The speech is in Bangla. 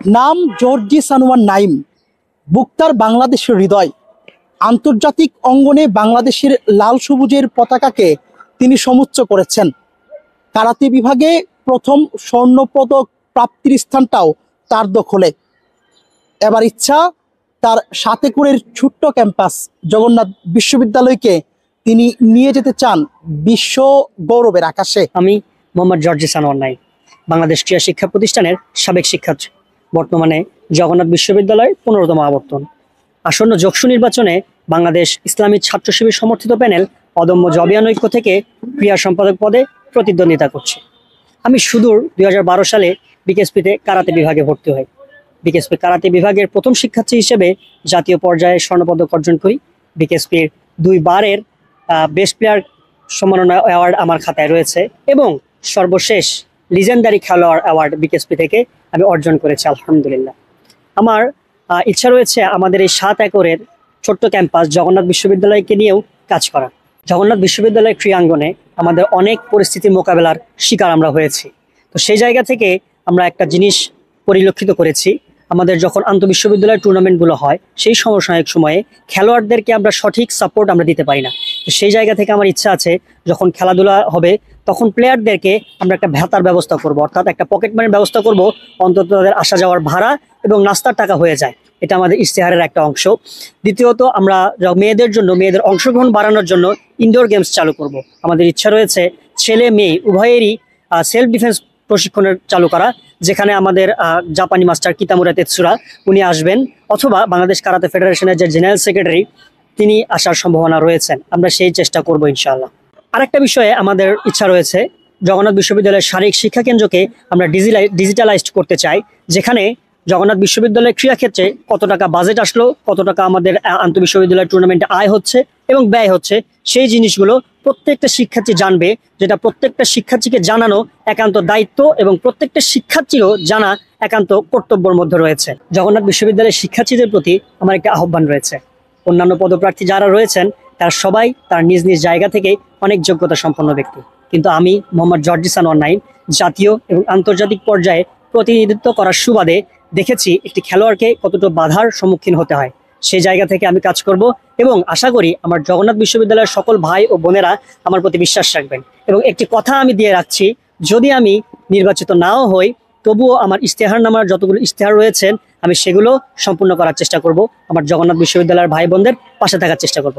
নাম জর্জি সানোয়ার নাইম, বুকতার বাংলাদেশের হৃদয়। আন্তর্জাতিক অঙ্গনে বাংলাদেশের লাল সবুজের পতাকাকে তিনি সমুচ্চ করেছেন। কারাতে বিভাগে প্রথম স্বর্ণপদক প্রাপ্তির স্থানটাও তার দখলে। এবার ইচ্ছা তার সাতেকুড়ের ছোট্ট ক্যাম্পাস জগন্নাথ বিশ্ববিদ্যালয়কে তিনি নিয়ে যেতে চান বিশ্ব গৌরবের আকাশে। আমি মোহাম্মদ জর্জি সানোয়ার নাইম, বাংলাদেশ ক্রীড়া শিক্ষা প্রতিষ্ঠানের সাবেক শিক্ষার্থী, বর্তমানে জগন্নাথ বিশ্ববিদ্যালয়ের 15তম আবর্তন। আসন্ন যোগসু নির্বাচনে বাংলাদেশ ইসলামী ছাত্র শিবির সমর্থিত প্যানেল অদম্য জবিয়ান ঐক্য থেকে ক্রীড়া সম্পাদক পদে প্রতিদ্বন্দ্বিতা করছে। আমি সুদূর 2012 সালে বিকেএসপিতে কারাতে বিভাগে ভর্তি হই। বিকেএসপি কারাতে বিভাগের প্রথম শিক্ষার্থী হিসেবে জাতীয় পর্যায়ে স্বর্ণপদক অর্জন করি। বিকেএসপির 2 বারের বেস্ট প্লেয়ার সম্মাননা অ্যাওয়ার্ড আমার খাতায় রয়েছে এবং সর্বশেষ লিজেন্ডারি খেলোয়াড় অ্যাওয়ার্ড বিকেএসপি থেকে আমি অর্জন করেছি আলহামদুলিল্লাহ। আমার ইচ্ছা রয়েছে আমাদের এই 7 একরের ছোট্ট ক্যাম্পাস জগন্নাথ বিশ্ববিদ্যালয়কে নিয়েও কাজ করা। জগন্নাথ বিশ্ববিদ্যালয়ের ক্রীড়াঙ্গনে আমাদের অনেক পরিস্থিতি মোকাবেলার শিকার আমরা হয়েছি। তো সেই জায়গা থেকে আমরা একটা জিনিস পরিলক্ষিত করেছি, আমাদের যখন আন্তঃবিশ্ববিদ্যালয় টুর্নামেন্টগুলো হয় সেই সমসাময়িক সময়ে খেলোয়াড়দেরকে আমরা সঠিক সাপোর্ট আমরা দিতে পারি না। তো সেই জায়গা থেকে আমার ইচ্ছা আছে যখন খেলাধুলা হবে তখন প্লেয়ারদেরকে আমরা একটা ভাতার ব্যবস্থা করব, অর্থাৎ একটা পকেট মানির ব্যবস্থা করব, অন্তত তাদের আসা যাওয়ার ভাড়া এবং নাস্তার টাকা হয়ে যায়। এটা আমাদের ইশতেহারের একটা অংশ। দ্বিতীয়ত আমরা মেয়েদের জন্য মেয়েদের অংশগ্রহণ বাড়ানোর জন্য ইনডোর গেমস চালু করব। আমাদের ইচ্ছা রয়েছে ছেলে মেয়ে উভয়েরই সেলফ ডিফেন্স প্রশিক্ষণের চালু করা, যেখানে আমাদের জাপানি মাস্টার কিতামুরা তেতসুরা উনি আসবেন, অথবা বাংলাদেশ কারাতে ফেডারেশনের যে জেনারেল সেক্রেটারি তিনি আসার সম্ভাবনা রয়েছেন। আমরা সেই চেষ্টা করব ইনশাআল্লাহ। আরেকটা বিষয়ে আমাদের ইচ্ছা রয়েছে, জগন্নাথ বিশ্ববিদ্যালয়ের শারীরিক শিক্ষা কেন্দ্রকে আমরা ডিজিটালাইজড করতে চাই, যেখানে জগন্নাথ বিশ্ববিদ্যালয়ের ক্রীড়াক্ষেত্রে কত টাকা বাজেট আসলো, কত টাকা আমাদের আন্তঃবিশ্ববিদ্যালয় টুর্নামেন্টে আয় হচ্ছে এবং ব্যয় হচ্ছে, সেই জিনিসগুলো প্রত্যেকটা শিক্ষার্থী জানবে, যেটা প্রত্যেকটা শিক্ষার্থীকে জানানো একান্ত দায়িত্ব এবং প্রত্যেকটা শিক্ষার্থীরও জানা একান্ত কর্তব্যের মধ্যে রয়েছে। জগন্নাথ বিশ্ববিদ্যালয়ের শিক্ষার্থীদের প্রতি আমার একটা আহ্বান রয়েছে। অন্যান্য পদপ্রার্থী যারা রয়েছেন তারা সবাই তার নিজ নিজ জায়গা থেকে অনেক যোগ্যতা সম্পন্ন ব্যক্তি, কিন্তু আমি মোহাম্মদ জর্জি সানোয়ার নাইম জাতীয় এবং আন্তর্জাতিক পর্যায়ে প্রতিনিধিত্ব করার সুবাদে দেখেছি একটি খেলোয়াড়কে কতটা বাধার সম্মুখীন হতে হয়। সেই জায়গা থেকে আমি কাজ করব এবং আশা করি আমার জগন্নাথ বিশ্ববিদ্যালয়ের সকল ভাই ও বোনেরা আমার প্রতি বিশ্বাস রাখবেন। এবং একটি কথা আমি দিয়ে রাখছি, যদি আমি নির্বাচিত নাও হই তবুও আমার ইশতেহারনামার যতগুলো ইশতেহার রয়েছেন আমি সেগুলো সম্পূর্ণ করার চেষ্টা করব, আমার জগন্নাথ বিশ্ববিদ্যালয়ের ভাই বোনদের পাশে থাকার চেষ্টা করব।